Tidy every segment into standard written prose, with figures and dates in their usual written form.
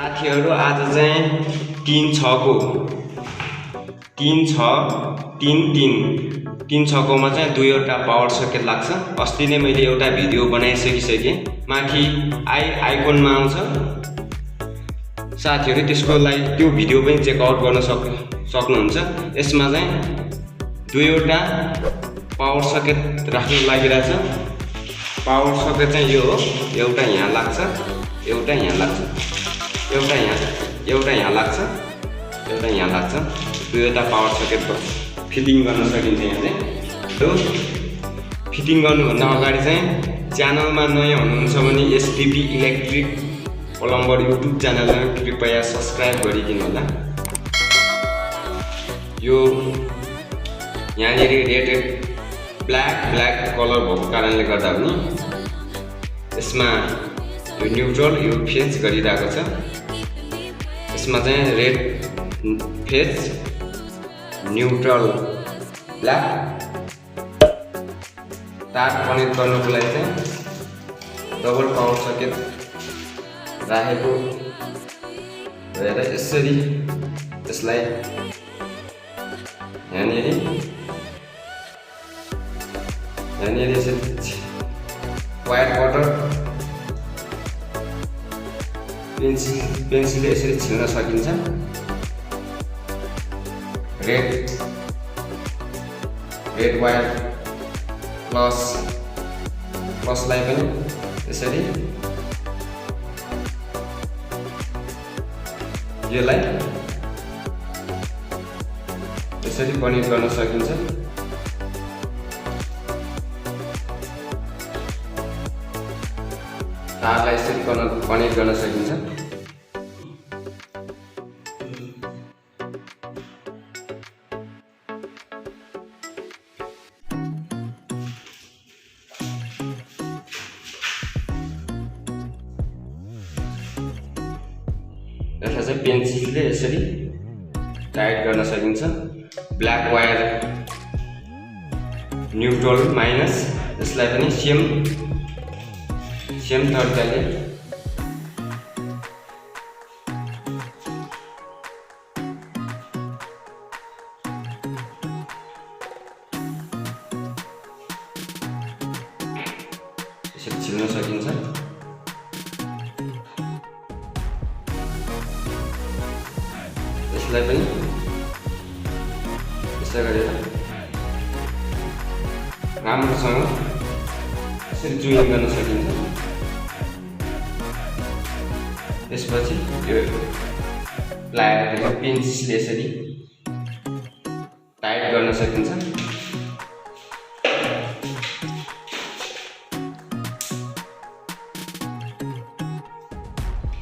साथीहरु आज चाहिँ 3-6 को 3-6 कोमा चाहिँ दुईवटा पावर सकेट लाग्छ। अस्ति नै मैले एउटा भिडियो बनाइसकिसके। माथि आइकनमा आउँछ साथीहरु, त्यसको लागि त्यो भिडियो पनि चेक आउट गर्न सक्नुहुन्छ। यसमा चाहिँ दुईवटा पावर सकेट राख्न लागिरहेछ। पावर सकेट चाहिँ यो हो, एउटा यहाँ लाग्छ, एउटा यहाँ लाग्छ, एउटा यहाँ लाग्छ, एउटा यहाँ लाग्छ। दुईवटा पावर सकेटको फिटिङ गर्न सकिन्छ। यहाँ चाहिँ त्यो फिटिङ गर्नुभन्दा अगाडि चाहिँ च्यानलमा नयाँ हुनुहुन्छ भने SDP इलेक्ट्रिक प्लम्बर युट्युब च्यानलमा कृपया सब्स्क्राइब गरिदिनु होला। यो यहाँनिर रेड ब्ल्याक कलर भएको कारणले गर्दा पनि यसमा यो न्युट्रल यो फेज गरिरहेको छ। यसमा चाहिँ रेड फेज न्युट्रल ब्ल्याक तार कनेक्ट गर्नको लागि चाहिँ डबल पावर सकेट राखेको भएर यसरी यसलाई यहाँनिर यसरी वायर कटर पेन्सिलले यसरी छिल्न सकिन्छ। रेड वायर प्लसलाई पनि यसरी यसलाई यसरी कनेक्ट गर्न सकिन्छ। तारलाई यसरी कनेक्ट गर्न सकिन्छ। यसलाई चाहिँ पेन्सिलले यसरी टाइट गर्न सकिन्छ। ब्ल्याक वायर न्युट्रल माइनस यसलाई पनि सेम तरिकाले यसरी छिल्न सकिन्छ। यसलाई पनि यसै गरेर राम्रोसँग यसरी जोइन गर्न सकिन्छ। त्यसपछि यो प्लायरले पेन्सिलले यसरी टाइट गर्न सकिन्छ।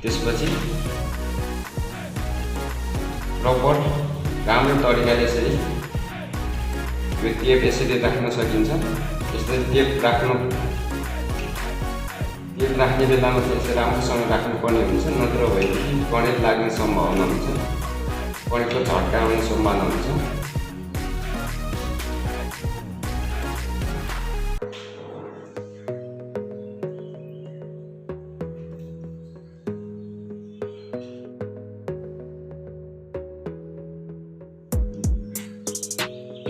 त्यसपछि रबर राम्रो तरिकाले यसरी यो टेप यसरी राख्न सकिन्छ। यसरी टेप राख्ने बेलामा चाहिँ यसरी राम्रोसँग राख्नुपर्ने हुन्छ, नत्र भएदेखि कनेक्ट लाग्ने सम्भावना हुन्छ, कनेक्टको झट्का आउने सम्भावना हुन्छ।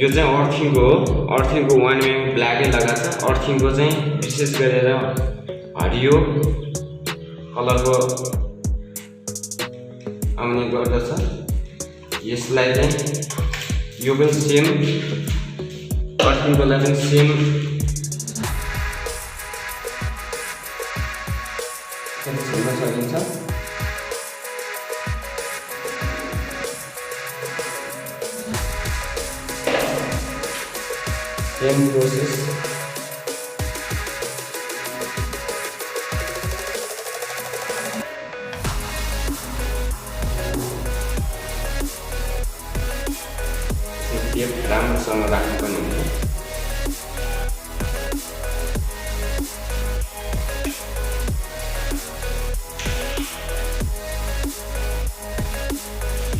यो चाहिँ अर्थिङको हो। अर्थिङको 1 mm ब्ल्याकै लगाएको छ। अर्थिङको चाहिँ विशेष गरेर हरियो कलरको आउने गर्दछ। यसलाई चाहिँ यो पनि सेम अर्थिङको लागि पनि सेम छिल्न सकिन्छ। सेम प्रोसेस टेप राम्रोसँग राख्नुपर्ने हुन्छ।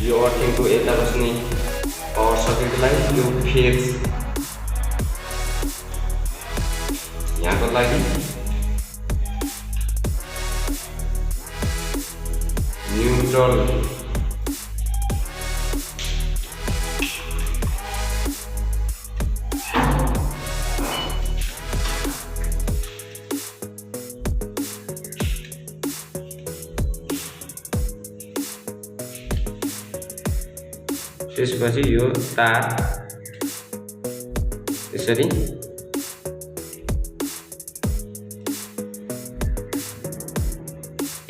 यो अर्थिङको यता बस्ने पावर सकेटलाई यो फेज यहाँको लागि न्यू न्यूट्रल त्यसपछि यो तार यसरी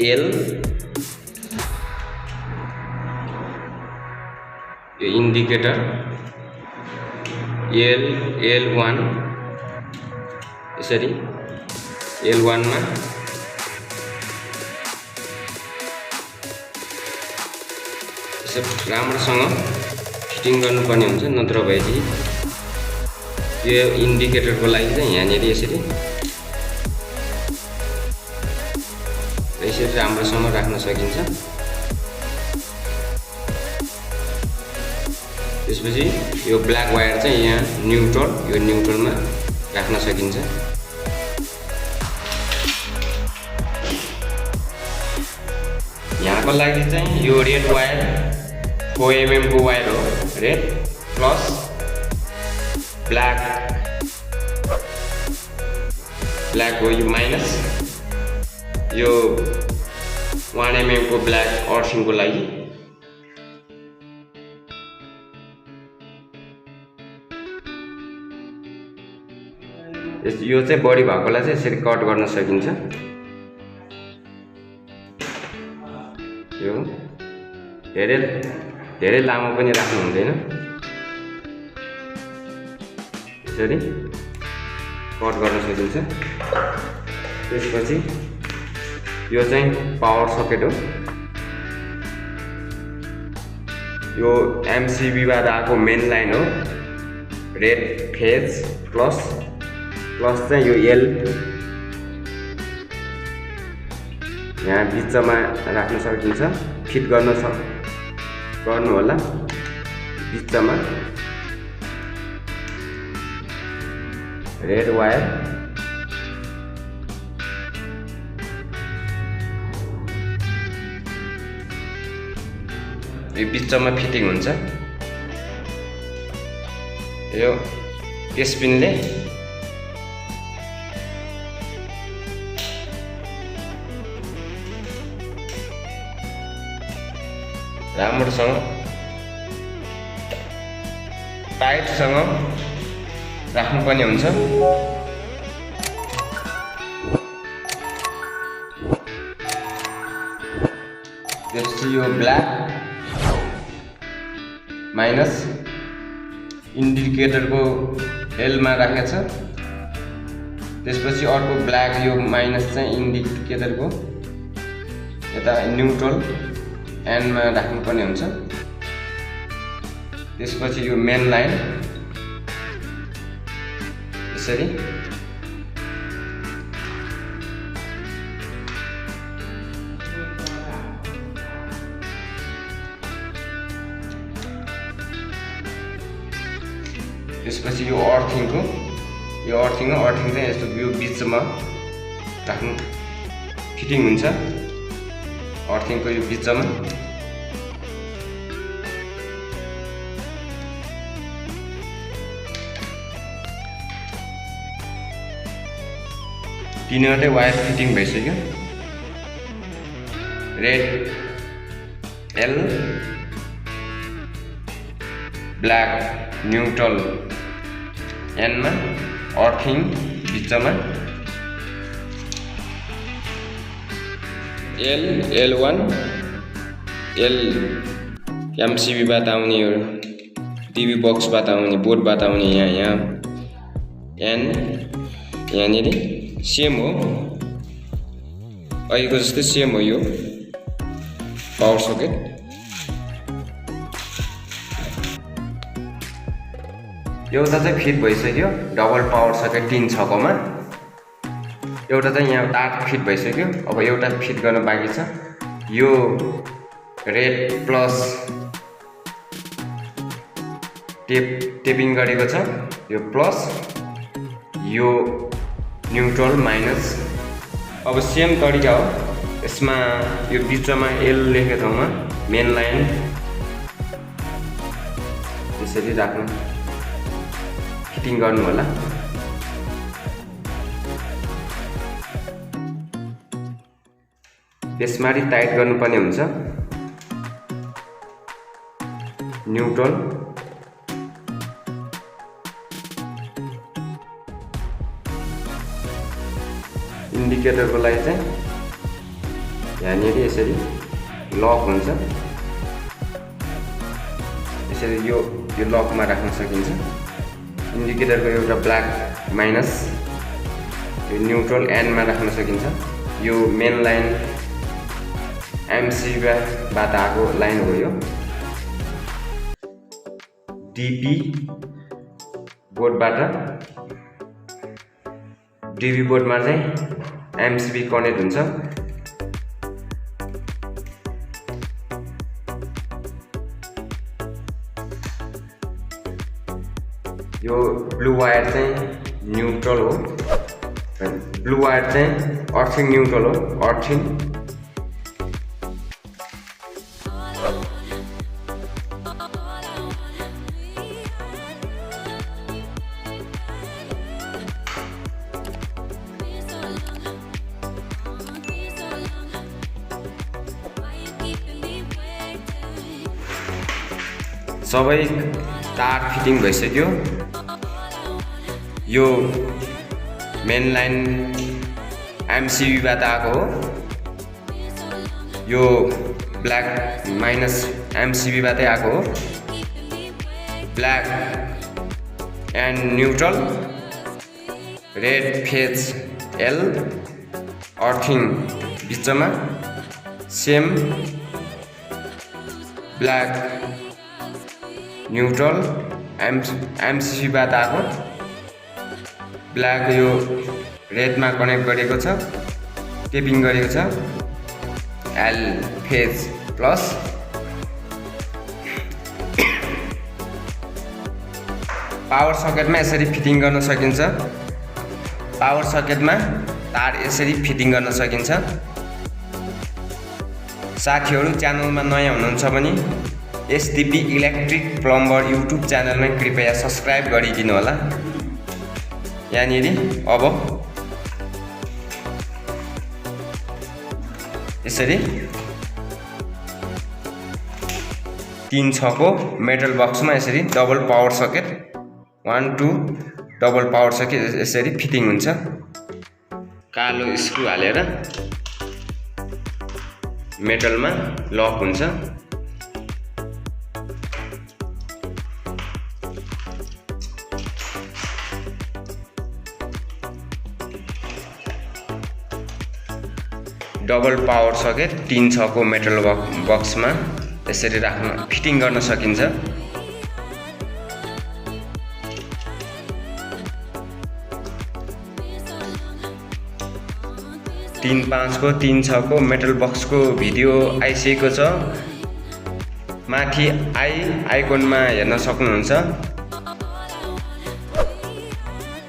L यो इन्डिकेटर L1 यसरी L1 मा यसो राम्रोसँग फिटिङ गर्नुपर्ने हुन्छ, नत्र भएदेखि यो इन्डिकेटरको लागि चाहिँ यहाँनिर यसरी राम्रोसँग राख्न सकिन्छ। त्यसपछि यो ब्ल्याक वायर चाहिँ यहाँ यो न्यूट्रलमा राख्न सकिन्छ। यहाँको लागि चाहिँ यो रेड वायर 4 mm को वायर हो, रेड प्लस ब्ल्याक हो यो माइनस, यो 1 mm को ब्ल्याक अर्थिङको लागि। यो चाहिँ बढी भएकोलाई चाहिँ यसरी कट गर्न सकिन्छ। यो धेरै लामो पनि राख्नु हुँदैन, यसरी कट गर्न सकिन्छ। त्यसपछि यो चाहिँ पावर सकेट हो, यो MCB बाट आएको मेन लाइन हो, रेड फेज प्लस चाहिँ यो L यहाँ बिचमा राख्न सकिन्छ, फिट गर्नु होला बिचमा रेड वायर यो बिचमा फिटिङ हुन्छ। यो स्पिनले राम्रोसँग टाइटसँग राख्नुपर्ने हुन्छ। त्यसपछि यो ब्ल्याक माइनस इन्डिकेटरको L मा राखेको छ। त्यसपछि अर्को ब्ल्याक यो माइनस चाहिँ इन्डिकेटरको यता न्यूट्रल N मा राख्नुपर्ने हुन्छ। त्यसपछि यो मेन लाइन यसरी त्यसपछि यो अर्थिङ चाहिँ यस्तो यो बिचमा राख्नु फिटिङ हुन्छ। अर्थिङको यो बिचमा तीनवटै वायर फिटिङ भइसक्यो। Red L, black neutral N मा, अर्थिङ बिचमा L1 L MCB बाट आउने यो टिभी बक्सबाट आउने बोर्डबाट आउने यहाँ N यहाँनिर सेम हो, अहिलेको जस्तै सेम हो यो पावर सकेट। एउटा चाहिँ फिट भइसक्यो, डबल पावर सकेट 3 छकोमा। एउटा चाहिँ यहाँ तार फिट भइसक्यो, अब एउटा फिट गर्न बाँकी छ। यो रेड प्लस टेपिङ गरेको छ, यो प्लस, यो न्यूट्रल माइनस। अब सेम तरिका हो, यसमा यो बिचमा एल लेखेको ठाउँमा मेन लाइन यसरी राख्नु फिटिङ गर्नु होला। त्यसमाथि टाइट गर्नुपर्ने हुन्छ। न्युट्रल इन्डिकेटरको लागि चाहिँ यहाँनिर यसरी लक हुन्छ। यसरी यो लकमा राख्न सकिन्छ। इन्डिकेटरको एउटा ब्ल्याक माइनस यो न्युट्रल एन्डमा राख्न सकिन्छ। यो मेन लाइन एमसीबाट आएको लाइन हो। यो डिपी बोर्डबाट डिबी बोर्डमा चाहिँ एमसीबी कनेक्ट हुन्छ। यो ब्लू वायर चाहिँ न्युट्रल हो। ब्लू वायर चाहिँ अर्थिङ न्युट्रल हो। अर्थिङ सबै तार फिटिङ भइसक्यो। यो मेन लाइन एमसीबीबाट आएको हो। यो ब्ल्याक माइनस एमसीबीबाटै आएको हो। Black and neutral red Fes el earthing बिचमा सेम ब्ल्याक न्युट्रल एमसीबीबाट आएको ब्ल्याक यो रेडमा कनेक्ट गरेको छ। टेपिङ गरेको छ। एल फेज प्लस पावर सकेटमा यसरी फिटिङ गर्न सकिन्छ। पावर सकेटमा तार यसरी फिटिङ गर्न सकिन्छ। साथीहरू च्यानलमा नयाँ हुनुहुन्छ भने SDP इलेक्ट्रिक प्लम्बर युट्युब च्यानलमा कृपया सब्सक्राइब गरिदिनु होला। यहाँनिर अब यसरी 3-6 को मेटल बक्समा यसरी double power socket 1-2 double power socket यसरी फिटिङ हुन्छ। कालो स्क्रु हालेर मेटलमा लक हुन्छ। डबल पावर सकेट 3-6 को मेटल बक्समा यसरी राख्न फिटिङ गर्न सकिन्छ। 3-5 को 3-6 को मेटल बक्सको भिडियो आइसकेको छ। माथि आइकनमा हेर्न सक्नुहुन्छ।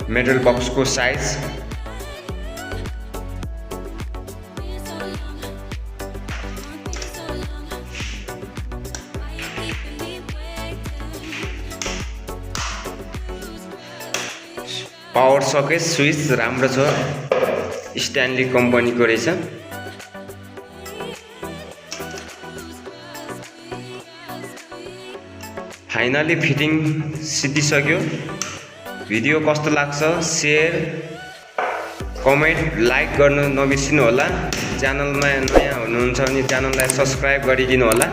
मेटल बक्सको साइज पावर सकेट स्विच राम्रो छ। स्ट्यानली कम्पनीको रहेछ। Finally fitting सिद्धिसक्यो। भिडियो कस्तो लाग्छ शेयर कमेन्ट लाइक गर्न नबिर्सिनु होला। च्यानलमा नयाँ हुनुहुन्छ भने च्यानललाई सब्सक्राइब गरिदिनु होला।